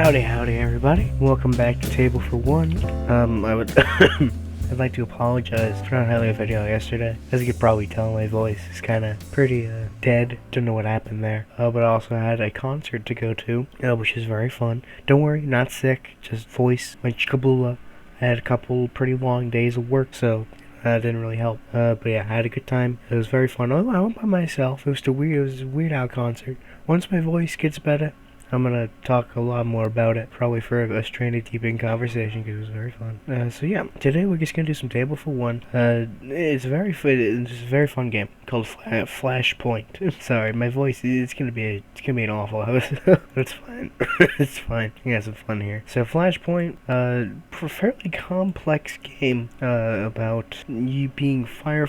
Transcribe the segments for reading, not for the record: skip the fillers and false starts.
Howdy everybody. Welcome back to Table for One. I'd like to apologize for not having a video yesterday. As you could probably tell, my voice is kinda pretty dead. Don't know what happened there. But I also had a concert to go to, which is very fun. Don't worry, not sick, just voice went chikablula. I had a couple pretty long days of work, so that didn't really help. But yeah, I had a good time. It was very fun. I went by myself. It was a Weird Al concert. Once my voice gets better, I'm gonna talk a lot more about it, probably for a straight deep in conversation, because it was very fun. So yeah, today we're just gonna do some Table for One. It's a very fun game called Flashpoint. Sorry, my voice it's gonna be an awful episode, but it's fine. It's fine. We got some fun here. So Flashpoint, fairly complex game about you being a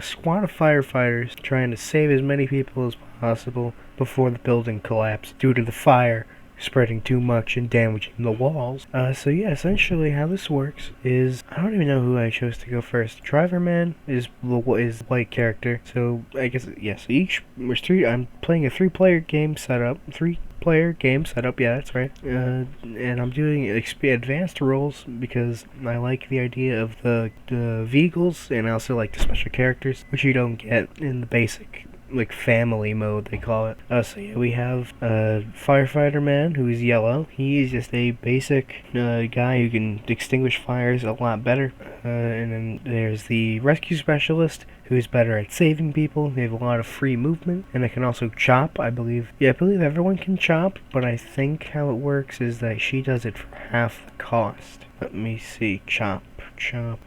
squad of firefighters trying to save as many people as possible before the building collapsed due to the fire spreading too much and damaging the walls. So yeah, essentially how this works is, I don't even know who I chose to go first. Driver Man is the white character, so I guess, yes, I'm playing a three-player game setup, yeah, that's right. And I'm doing advanced roles because I like the idea of the vehicles, and I also like the special characters, which you don't get in the basic family mode, they call it. So yeah, we have Firefighter Man, who is yellow. He is just a basic guy who can extinguish fires a lot better. And then there's the Rescue Specialist, who is better at saving people. They have a lot of free movement, and they can also chop, I believe. Yeah, I believe everyone can chop, but I think how it works is that she does it for half the cost. Let me see, chop.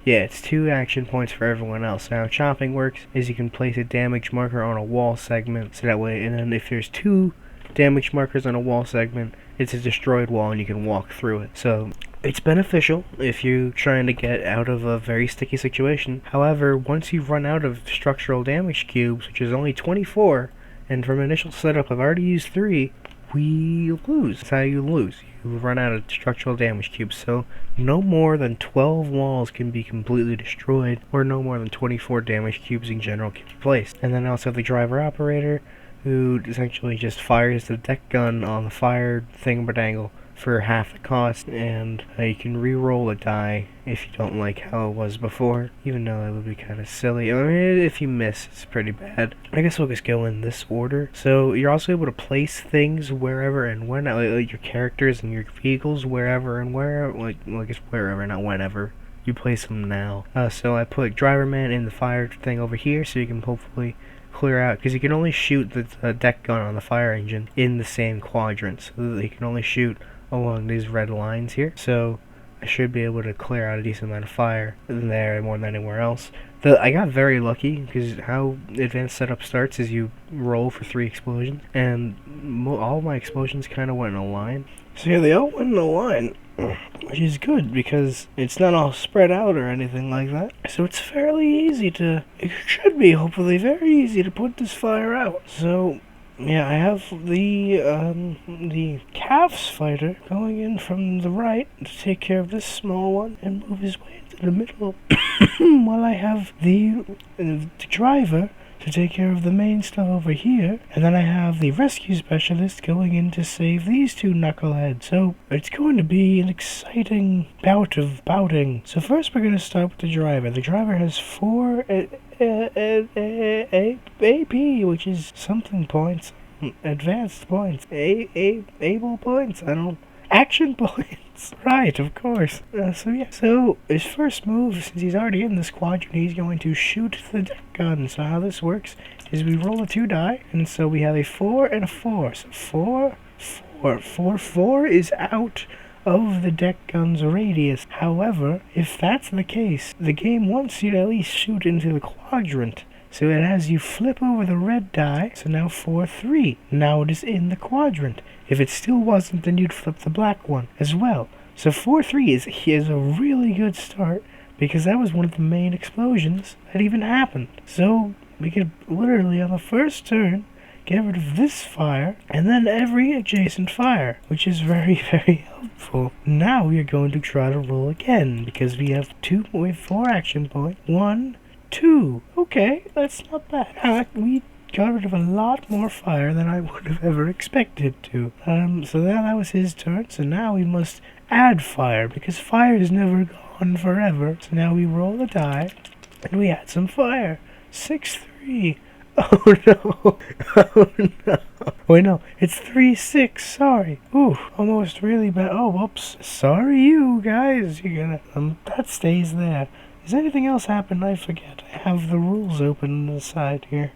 Yeah, it's 2 action points for everyone else. Now, chopping works is you can place a damage marker on a wall segment, so that way, and then if there's 2 damage markers on a wall segment, it's a destroyed wall and you can walk through it. So it's beneficial if you're trying to get out of a very sticky situation. However, once you run out of structural damage cubes, which is only 24, and from initial setup I've already used 3, we lose. That's how you lose. You run out of structural damage cubes, so no more than 12 walls can be completely destroyed, or no more than 24 damage cubes in general can be placed. And then also the driver operator, who essentially just fires the deck gun on the fire thingamaddangle for half the cost, and you can re-roll a die if you don't like how it was before, even though that would be kind of silly. I mean, if you miss, it's pretty bad. I guess we'll just go in this order. So you're also able to place things wherever and when, like your characters and your vehicles wherever and wherever, I guess wherever, not whenever. You place them now. So I put Driver Man in the fire thing over here, so you can hopefully clear out, because you can only shoot the deck gun on the fire engine in the same quadrant, so that you can only shoot along these red lines here. So I should be able to clear out a decent amount of fire there more than anywhere else. I got very lucky, because how advanced setup starts is you roll for 3 explosions, and all my explosions kind of went in a line. So yeah, they all went in a line, which is good, because it's not all spread out or anything like that. So it's fairly easy it should be hopefully very easy to put this fire out. So yeah, I have the calves fighter going in from the right to take care of this small one and move his way into the middle, while I have the driver to take care of the main stuff over here, and then I have the rescue specialist going in to save these 2 knuckleheads. So it's going to be an exciting bout of bouting. So first we're going to start with the driver. The driver has 4 AP, which is something points, advanced points, able points, action points. Right, of course. So yeah, so his first move, since he's already in the squadron, he's going to shoot the deck gun. So how this works is we roll a 2 die, and so we have a 4 and a 4. So 4 is out of the deck gun's radius. However, if that's the case, the game wants you to at least shoot into the quadrant. So it has you flip over the red die, so now 4-3. Now it is in the quadrant. If it still wasn't, then you'd flip the black one as well. So 4-3 is a really good start, because that was one of the main explosions that even happened. So we could literally, on the first turn, get rid of this fire, and then every adjacent fire, which is very, very helpful. Now we are going to try to roll again, because we have 4 action points. 1, 2. Okay, that's not bad. We got rid of a lot more fire than I would have ever expected to. So that was his turn, so now we must add fire, because fire is never gone forever. So now we roll the die, and we add some fire. 6-3. Oh no. Oh no. Wait, no. It's 3-6. Sorry. Ooh, almost really bad. Oh, whoops. Sorry, you guys. You're gonna. That stays there. Does anything else happen? I forget. I have the rules open on the side here.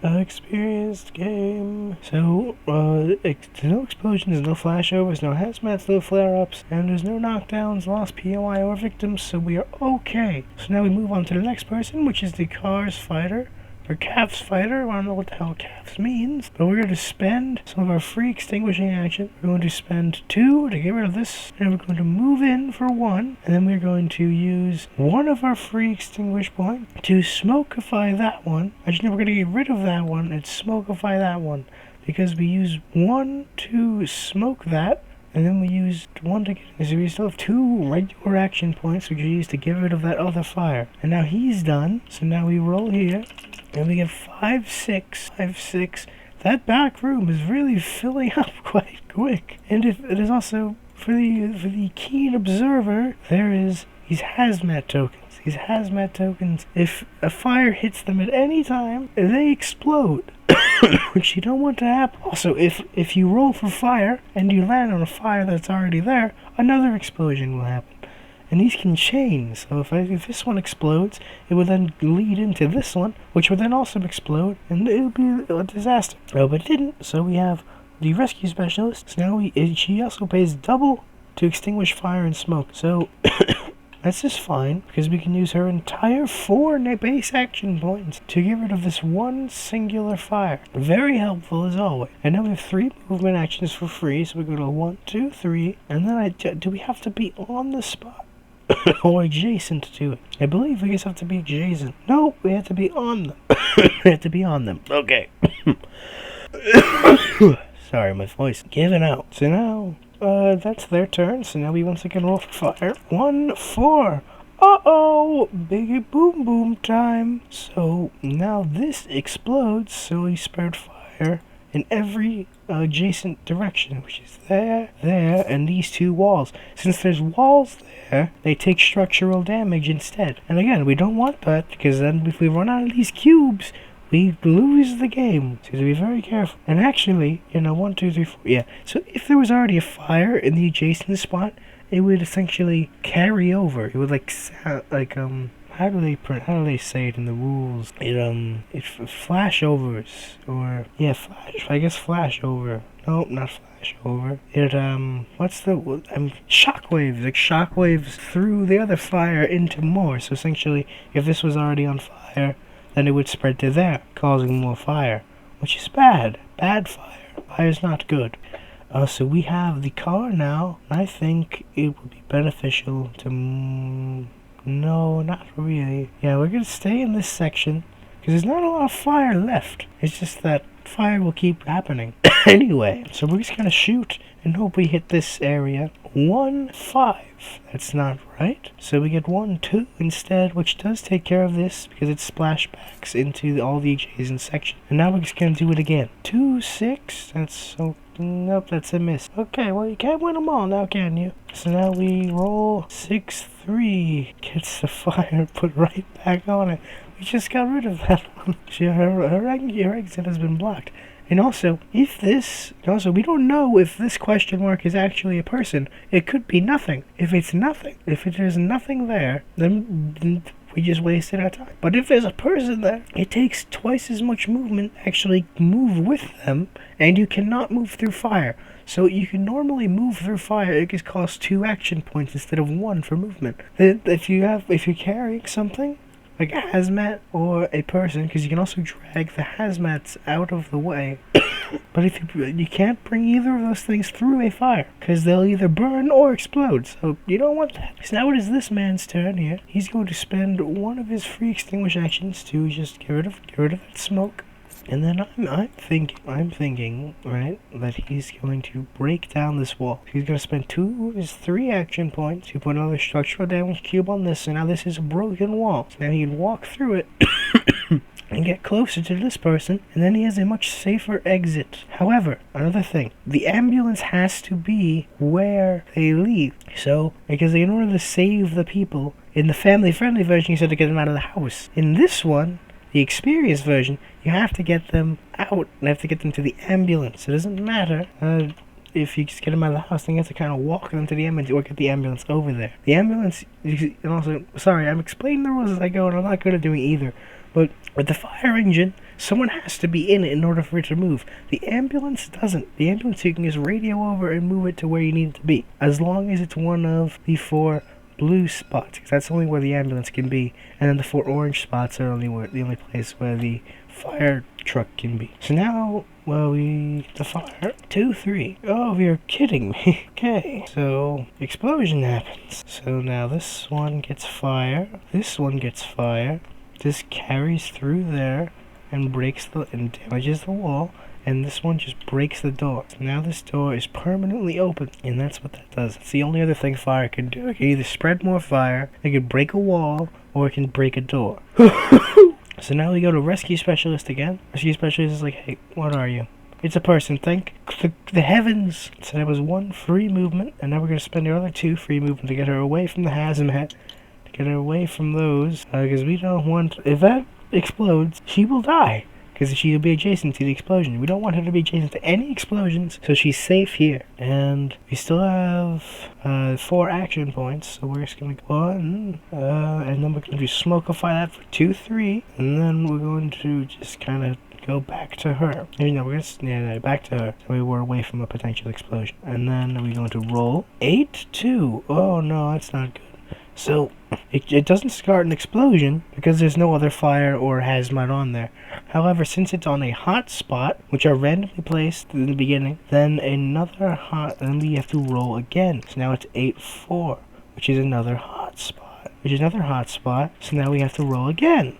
Experienced game. So, no explosions, no flashovers, no hazmats, no flare-ups, and there's no knockdowns, lost POI, or victims, so we are okay. So now we move on to the next person, which is the Cars fighter. Or Calf's fighter. I don't know what the hell Calf's means, but we're going to spend some of our free extinguishing action. We're going to spend 2 to get rid of this, and we're going to move in for 1, and then we're going to use 1 of our free extinguish points to smokify that one. Actually, no, we're going to get rid of that one and smokify that one, because we use 1 to smoke that, and then we used 1 to get. So we still have 2 regular action points we could use to get rid of that other fire. And now he's done, so now we roll here. And we get 5-6, 5-6. That back room is really filling up quite quick. And if it is also for the keen observer, there is these hazmat tokens. These hazmat tokens, if a fire hits them at any time, they explode. Which you don't want to happen. Also, if you roll for fire and you land on a fire that's already there, another explosion will happen. And these can chain, so if this one explodes, it will then lead into this one, which will then also explode, and it will be a disaster. Oh, but it didn't, so we have the rescue specialist. So now she also pays double to extinguish fire and smoke. So that's just fine, because we can use her entire 4 base action points to get rid of this one singular fire. Very helpful as always. And now we have 3 movement actions for free, so we go to 1, 2, 3, and then do we have to be on the spot? Or adjacent to it? I believe we just have to be adjacent. No, we have to be on them. We have to be on them. Okay. Sorry, my voice giving out. So now, that's their turn. So now we once again roll for fire. 1, 4. Uh-oh! Biggie boom boom time. So now this explodes, so we spared fire in every adjacent direction, which is there, and these 2 walls. Since there's walls there, they take structural damage instead. And again, we don't want that, because then if we run out of these cubes, we lose the game. So be very careful. And actually, 1, 2, 3, 4, yeah. So if there was already a fire in the adjacent spot, it would essentially carry over. It would how do they say it in the rules? It flashovers, or yeah, flashover. No, not flashover. Shockwaves, like shockwaves through the other fire into more. So essentially, if this was already on fire, then it would spread to there, causing more fire, which is bad. Bad fire. Fire's not good. So we have the car now. I think it would be beneficial to. No, not really. Yeah, we're gonna stay in this section, because there's not a lot of fire left. It's just that fire will keep happening. Anyway, so we're just gonna shoot and hope we hit this area. 1, 5. That's not right. So we get 1, 2 instead, which does take care of this, because it splashbacks into all the adjacent section. And now we're just gonna do it again. 2, 6. That's so. Nope, that's a miss. Okay, well, you can't win them all now, can you? So now we roll 6-3. Gets the fire put right back on it. We just got rid of that one. Her exit has been blocked. And also, we don't know if this question mark is actually a person. It could be nothing. If it's nothing, if there's nothing there, then we just wasted our time. But if there's a person there, it takes twice as much movement to actually move with them, and you cannot move through fire. So you can normally move through fire, it just costs 2 action points instead of 1 for movement. If you're carrying something, like a hazmat or a person, because you can also drag the hazmats out of the way. But if you can't bring either of those things through a fire, because they'll either burn or explode, so you don't want that. So now it is this man's turn here. He's going to spend 1 of his free extinguish actions to just get rid of that smoke. And then I'm thinking, right, that he's going to break down this wall. He's going to spend 2 of his 3 action points to put another structural damage cube on this, and now this is a broken wall. So now he can walk through it and get closer to this person, and then he has a much safer exit. However, another thing, the ambulance has to be where they leave. So, because in order to save the people, in the family-friendly version, you said to get them out of the house. In this one, the experienced version, you have to get them out, and have to get them to the ambulance. It doesn't matter if you just get them out of the house, then you have to kind of walk them to the ambulance or get the ambulance over there. The ambulance, and also, sorry, I'm explaining the rules as I go, and I'm not good at doing either. But with the fire engine, someone has to be in it in order for it to move. The ambulance doesn't. The ambulance, you can just radio over and move it to where you need it to be, as long as it's one of the 4 blue spots, because that's only where the ambulance can be, and then the 4 orange spots are the only place where the fire truck can be. So now, well, the fire 2, 3. Oh, you're kidding me. Okay, so explosion happens. So now this one gets fire. This one gets fire. This carries through there and and damages the wall, and this one just breaks the door. So now this door is permanently open, and that's what that does. It's the only other thing fire can do. It can either spread more fire, it can break a wall, or it can break a door. So now we go to Rescue Specialist again. Rescue Specialist is like, hey, what are you? It's a person, thank the heavens. So that was 1 free movement, and now we're going to spend the other 2 free movement to get her away from the hazmat. Get her away from those, because we don't want, if that explodes, she will die, because she'll be adjacent to the explosion. We don't want her to be adjacent to any explosions, so she's safe here. And we still have 4 action points, so we're just going to go on, and then we're going to smokify that for 2, 3, and then we're going to just kind of go back to her. You know, we're gonna back to her, so we were away from a potential explosion. And then we're going to roll 8, 2. Oh no, that's not good. So, it doesn't start an explosion because there's no other fire or hazmat on there. However, since it's on a hot spot, which are randomly placed in the beginning, then then we have to roll again. So now it's 8, 4, which is another hot spot. So now we have to roll again.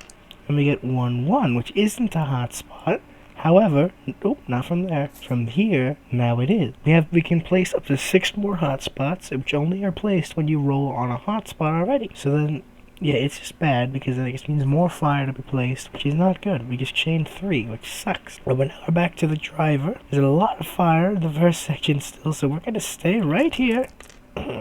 And we get 1, 1, which isn't a hot spot. However, nope, not from there. From here, now it is. We can place up to 6 more hotspots, which only are placed when you roll on a hotspot already. So then, yeah, it's just bad because it means more fire to be placed, which is not good. We just chained 3, which sucks. But now we're back to the driver. There's a lot of fire in the first section still, so we're gonna stay right here.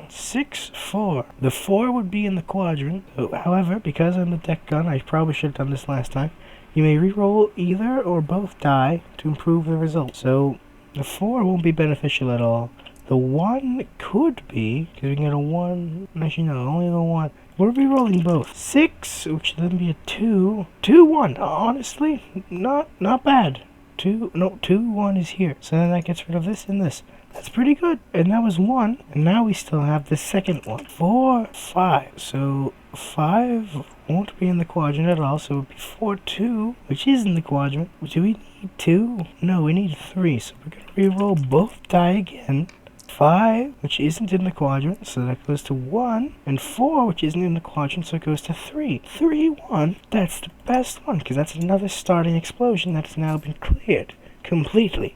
6, 4. The 4 would be in the quadrant. However, because I'm the deck gun, I probably should have done this last time. You may re-roll either or both die to improve the result. So, the 4 won't be beneficial at all. The 1 could be, because we can get a 1. Actually, no, only the 1. We're re-rolling both. 6, which would then be a 2. 2, 1. Honestly, not bad. 2, 1 is here. So then that gets rid of this and this. That's pretty good. And that was 1. And now we still have the second one. 4, 5. So 5 won't be in the quadrant at all. So it would be 4, 2, which is in the quadrant. Do we need 2? No, we need 3. So we're going to re-roll both die again. 5, which isn't in the quadrant, so that goes to 1. And 4, which isn't in the quadrant, so it goes to 3. 3, 1. That's the best one, because that's another starting explosion that has now been cleared completely.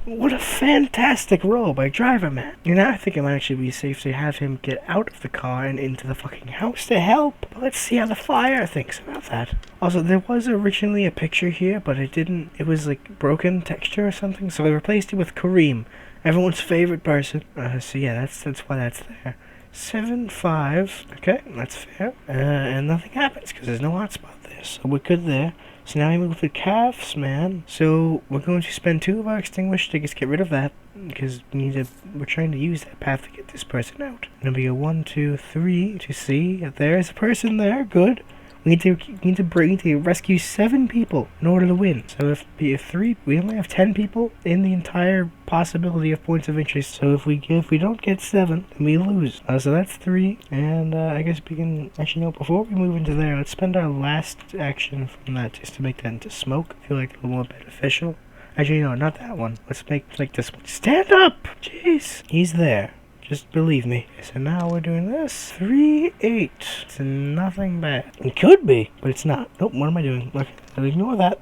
What a fantastic roll by Driver Man. And now I think it might actually be safe to have him get out of the car and into the fucking house to help. But let's see how the fire thinks about that. Also, there was originally a picture here, but it was like broken texture or something, so they replaced it with Kareem, everyone's favorite person. So yeah, that's why that's there. 7, 5. Okay, that's fair. And nothing happens because there's no hotspot there, so we're good there. So now we move to calves, man. So we're going to spend 2 of our extinguished to just get rid of that, because we're trying to use that path to get this person out. And then we go 1, 2, 3 to see if there is a person there. Good. We need to rescue 7 people in order to win. So we only have 10 people in the entire possibility of points of interest. So if we don't get 7, then we lose. So that's 3, and I guess we can actually before we move into there, let's spend our last action from that just to make that into smoke. I feel like it's a little more beneficial. Actually, no, not that one. Let's make this one. Stand up! Jeez, he's there. Just believe me. So now we're doing this. 3, 8. It's nothing bad. It could be, but it's not. Nope, what am I doing? Look, I'll ignore that.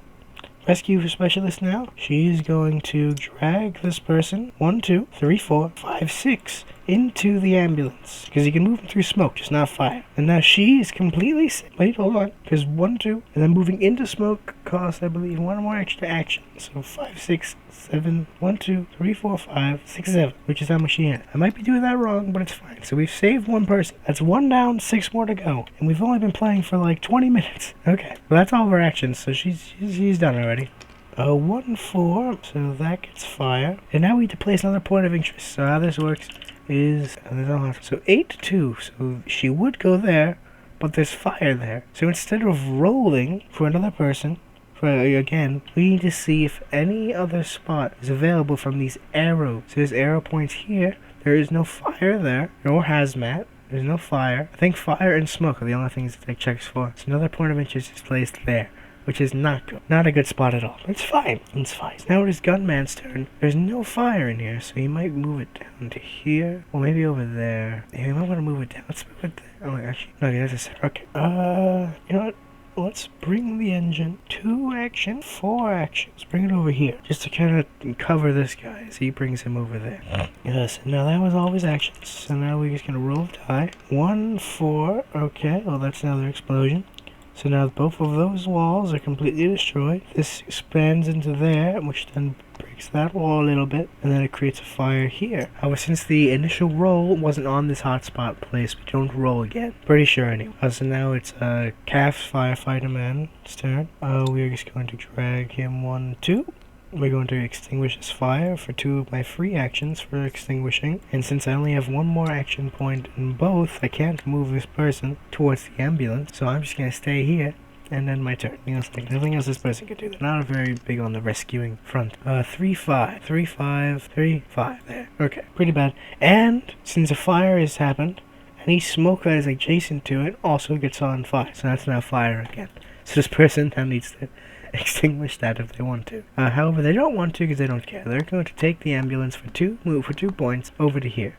Rescue specialist now. She's going to drag this person 1, 2, 3, 4, 5, 6 into the ambulance. Because you can move them through smoke, just not fire. And now she is completely safe. Wait, hold on. Because 1, 2, and then moving into smoke cost, I believe, one more extra action. So 5, 6, 7, 1, 2, 3, 4, 5, 6, 7, which is how much she had. I might be doing that wrong, but it's fine. So we've saved one person. That's 1 down, 6 more to go. And we've only been playing for like 20 minutes. Okay, well that's all of her actions, so she's done already. 1, 4, so that gets fire. And now we need to place another point of interest. So how this works is, so 8, 2, so she would go there, but there's fire there. So instead of rolling for another person, again, we need to see if any other spot is available from these arrows. So there's arrow points here. There is no fire there, nor hazmat. There's no fire. I think fire and smoke are the only things that it checks for. So another point of interest is placed there, which is not good. Not a good spot at all. It's fine. It's fine. Now it is Gunman's turn. There's no fire in here, so he might move it down to here. Or maybe over there. Yeah, we might want to move it down. Let's move it there. Oh, actually, no, that's a set. Okay. You know what? Let's bring the engine. 2 action, 4 action. Let's bring it over here, just to kind of cover this guy as he brings him over there. Yes, now that was all his actions. So now we're just gonna roll die. 1, 4, okay, well that's another explosion. So now both of those walls are completely destroyed. This expands into there, which then breaks that wall a little bit, and then it creates a fire here. However, since the initial roll wasn't on this hotspot place, we don't roll again. Pretty sure anyway. So now it's Calf's Firefighter Man's turn. We're just going to drag him 1, 2. We're going to extinguish this fire for 2 of my free actions for extinguishing. And since I only have 1 more action point in both, I can't move this person towards the ambulance. So I'm just going to stay here and then my turn. Nothing else this person can do. They're not very big on the rescuing front. 3, 5. 3, 5. 3, 5. There. Okay. Pretty bad. And since a fire has happened, any smoke that is adjacent to it also gets on fire. So that's now fire again. So this person now needs to extinguish that if they want to. However, they don't want to because they don't care. They're going to take the ambulance for 2 points over to here.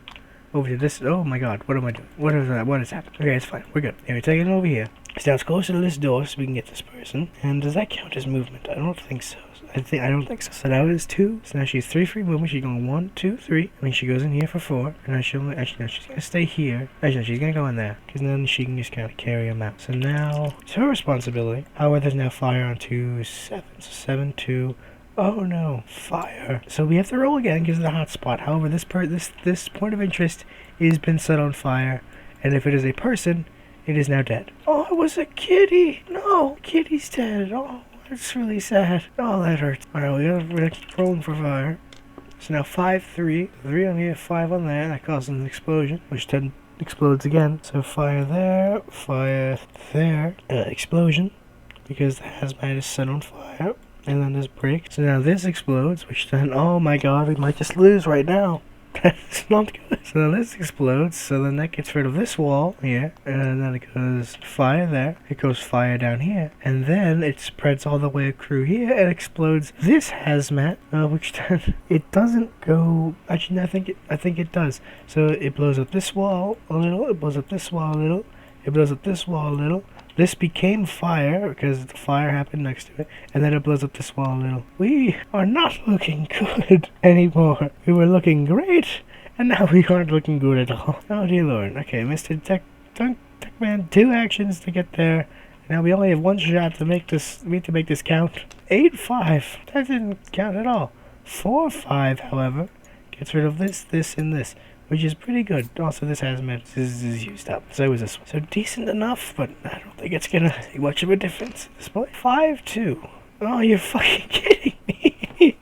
Over to this. Oh my god, what am I doing? What is that? What has happened? Okay, it's fine. We're good. Anyway, take it over here. So now it's closer to this door so we can get this person. And does that count as movement? I don't think so. I don't think so. So now it is 2. So now she's 3 free movement. She's going 1, 2, 3. I mean, she goes in here for 4. And now she'll actually no, she's gonna stay here. Actually, no, she's gonna go in there because then she can just kind of carry him out. So now it's her responsibility. However, there's now fire on 2, 7. So 7, 2. Oh no, fire. So we have to roll again because of the hot spot. However, this point of interest has been set on fire, and if it is a person, it is now dead. Oh, it was a kitty. No, kitty's dead. Oh. It's really sad. Oh, that hurts. Alright, we're gonna keep rolling for fire. So now 5, 3. 3 on here, 5 on there. That causes an explosion, which then explodes again. So fire there, explosion, because the hazmat is set on fire. And then this breaks. So now this explodes, which then, oh my god, we might just lose right now. That's not good. So then this explodes, so then that gets rid of this wall here, and then it goes fire there, it goes fire down here, and then it spreads all the way through here and explodes this hazmat, which then it doesn't go. Actually, I think it does. So it blows up this wall a little, it blows up this wall a little, it blows up this wall a little. This became fire because the fire happened next to it, and then it blows up this wall a little. We are not looking good anymore. We were looking great, and now we aren't looking good at all. Oh dear lord. Okay, Mr. Techman, 2 actions to get there. Now we only have 1 shot to make this. We need to make this count. 8, 5. That didn't count at all. 4, 5, however, gets rid of this, and this, which is pretty good. Also, this hazmat is used up. So was this one. So decent enough, but I don't think it's gonna make much of a difference at this point. 5, 2. Oh, you're fucking kidding me.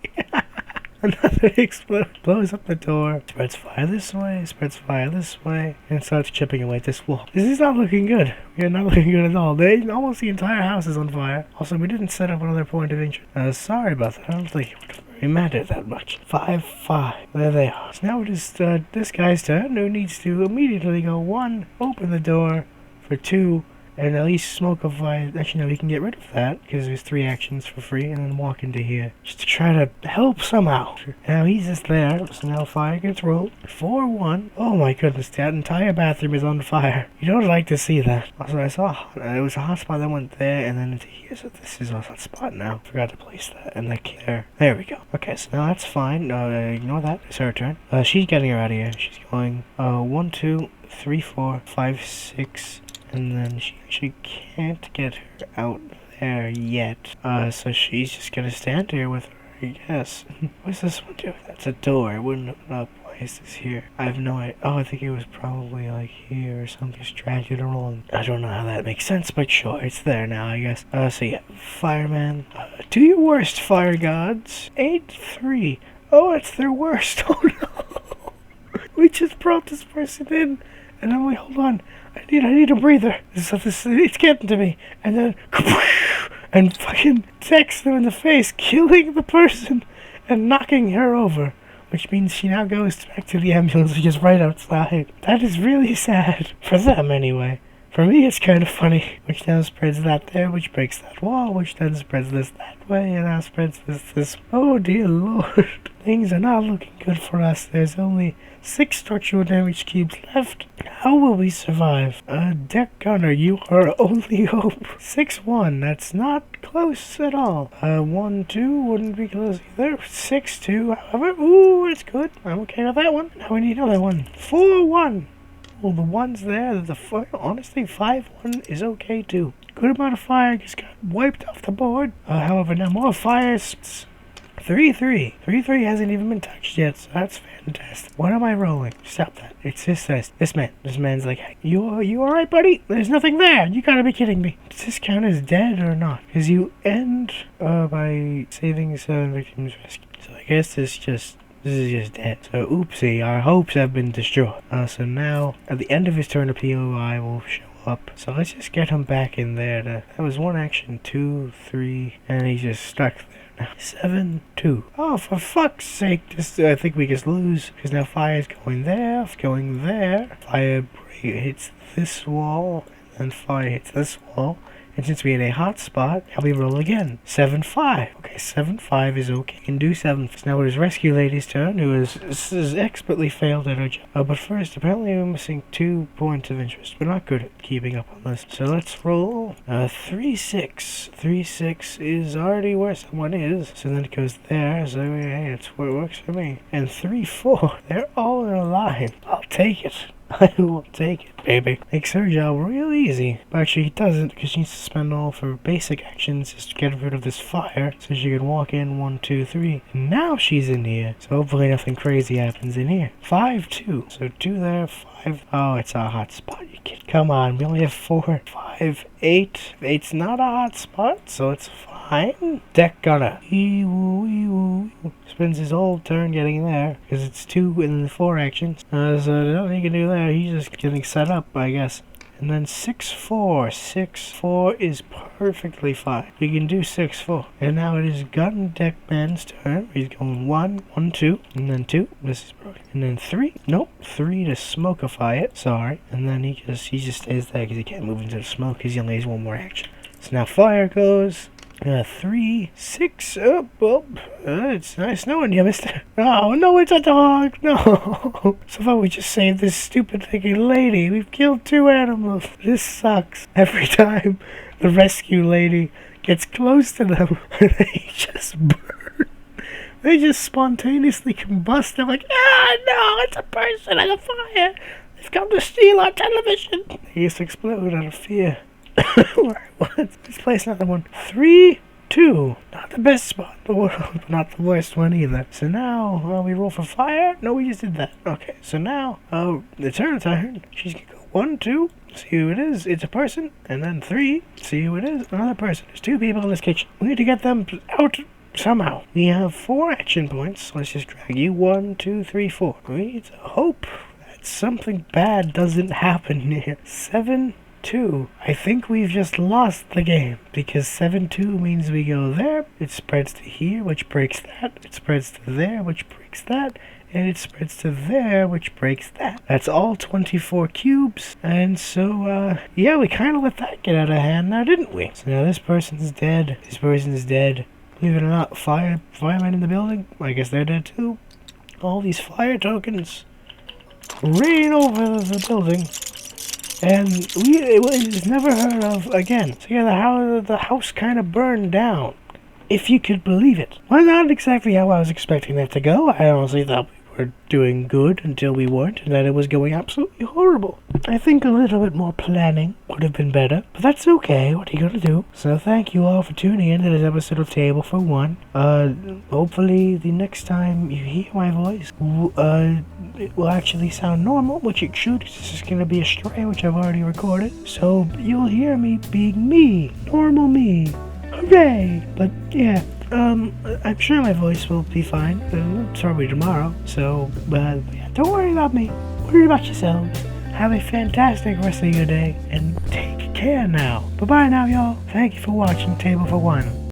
Another explode. Blows up the door. Spreads fire this way. Spreads fire this way. And starts chipping away at this wall. This is not looking good. We are not looking good at all. Almost the entire house is on fire. Also, we didn't set up another point of interest. Sorry about that. I don't think it would really matter that much. 5, 5. There they are. So now it is this guy's turn, who needs to immediately go 1, open the door, for 2, and at least smoke a fire. Actually, no, we can get rid of that because there's 3 actions for free, and then walk into here just to try to help somehow. Now he's just there, so now fire gets rolled. 4, 1. Oh my goodness, that entire bathroom is on fire. You don't like to see that. Also, I saw it was a hot spot that went there and then into here, so this is a hot spot now. Forgot to place that, and like there. There we go. Okay, so now that's fine. Ignore that. It's her turn. She's getting her out of here. She's going 1, 2, 3, 4, 5, 6. And then she can't get her out there yet. So she's just gonna stand here with her, I guess. What's this one do? That's a door. It wouldn't open up. Why is this here? I have no idea. Oh, I think it was probably like here or something. Just dragged it along. I don't know how that makes sense, but sure, it's there now, I guess. So yeah, fireman. Do your worst, fire gods. 8-3. Oh, it's their worst. Oh no. We just brought this person in. And then wait, hold on. I need a breather. It's getting to me. And then and fucking text them in the face, killing the person and knocking her over. Which means she now goes back to the ambulance, which is right outside. That is really sad. For them, anyway. For me, it's kind of funny. Which now spreads that there, which breaks that wall, which then spreads this that way, and now spreads this. Oh, dear lord. Things are not looking good for us. There's only 6 structural damage cubes left. How will we survive? Deck Gunner, you are our only hope. 6-1, that's not close at all. 1-2 wouldn't be close either. 6-2, however, ooh, it's good. I'm okay with that one. Now we need another one. 4-1. Well, the ones there, honestly, 5-1 is okay too. Good amount of fire just got wiped off the board. However, now more fires. 3-3. 3-3 hasn't even been touched yet, so that's fantastic. What am I rolling? Stop that. It's this man. This man's like, hey, you alright, buddy? There's nothing there. You gotta be kidding me. Does this count as dead or not? Because you end by saving 7 victims rescued. So I guess this is just dead. So oopsie, our hopes have been destroyed. So now, at the end of his turn, a POI will show up. So let's just get him back in there. That was 1 action, 2, 3, and he's just stuck there. 7-2. Oh, for fuck's sake! I think we just lose because now fire's going there. Fire hits this wall, and fire hits this wall. And since we had a hot spot, now we roll again. 7-5. Okay, 7-5 is okay. Can do 7. So now it is Rescue Lady's turn, who has expertly failed at her job. But first, apparently we're missing 2 points of interest. We're not good at keeping up on this. So let's roll 3-6. 3-6 is already where someone is. So then it goes there. So hey, that's where it works for me. And 3-4. They're all in a line. I'll take it. I will take it, baby. Makes her job real easy. But actually, it doesn't, because she needs to spend all of her basic actions just to get rid of this fire, so she can walk in 1, 2, 3. And now she's in here, so hopefully nothing crazy happens in here. 5-2. So 2 there, 5. Oh, it's a hot spot, you kid. Come on, we only have 4. 5, 8. 8's not a hot spot, so it's fine. Deck Gunner. Spends his whole turn getting there, because it's 2 and 4 actions. So nothing he can do there. He's just getting set up, I guess. And then 6-4. 6-4 is perfectly fine. We can do 6-4. And now it is Gun Deck Man's turn. He's going 1, 1, 2, and then 2. This is broken. And then 3. Nope. 3 to smokeify it. Sorry. And then he just stays there because he can't move into the smoke because he only has 1 more action. So now fire goes. 3, 6, well, it's nice knowing you, mister. Oh, no, it's a dog, no. So far we just saved this stupid thinking lady. We've killed 2 animals. This sucks. Every time the rescue lady gets close to them, they just burn. They just spontaneously combust. They're like, no, it's a person on a fire. They've come to steal our television. They just explode out of fear. Let's place another one. 3-2. Not the best spot in the world, but not the worst one either. So now, we roll for fire? No, we just did that. Okay, so now, it's her turn. She's gonna go 1, 2, see who it is. It's a person. And then 3, see who it is. Another person. There's 2 people in this kitchen. We need to get them out somehow. We have 4 action points. Let's just drag you. 1, 2, 3, 4. We need to hope that something bad doesn't happen here. 7-2. I think we've just lost the game because 7-2 means we go there, it spreads to here, which breaks that, it spreads to there, which breaks that, and it spreads to there, which breaks that. That's all 24 cubes, and so, yeah, we kind of let that get out of hand now, didn't we? So now this person's dead, Believe it or not, firemen in the building, I guess they're dead too. All these fire tokens rain over the building. And it was never heard of again. So yeah, the house kind of burned down, if you could believe it. Well, not exactly how I was expecting that to go. I honestly thought we were doing good until we weren't, and then it was going absolutely horrible. I think a little bit more planning would have been better, but that's okay. What are you gonna do? So thank you all for tuning in to this episode of Table for One. Hopefully the next time you hear my voice, it will actually sound normal, which it should. This is gonna be a stray, which I've already recorded. So you'll hear me being me, normal me. Hooray! But yeah, I'm sure my voice will be fine. It's probably tomorrow. So, yeah, don't worry about me. Worry about yourselves. Have a fantastic rest of your day, and take care now. Bye-bye now, y'all. Thank you for watching Table for One.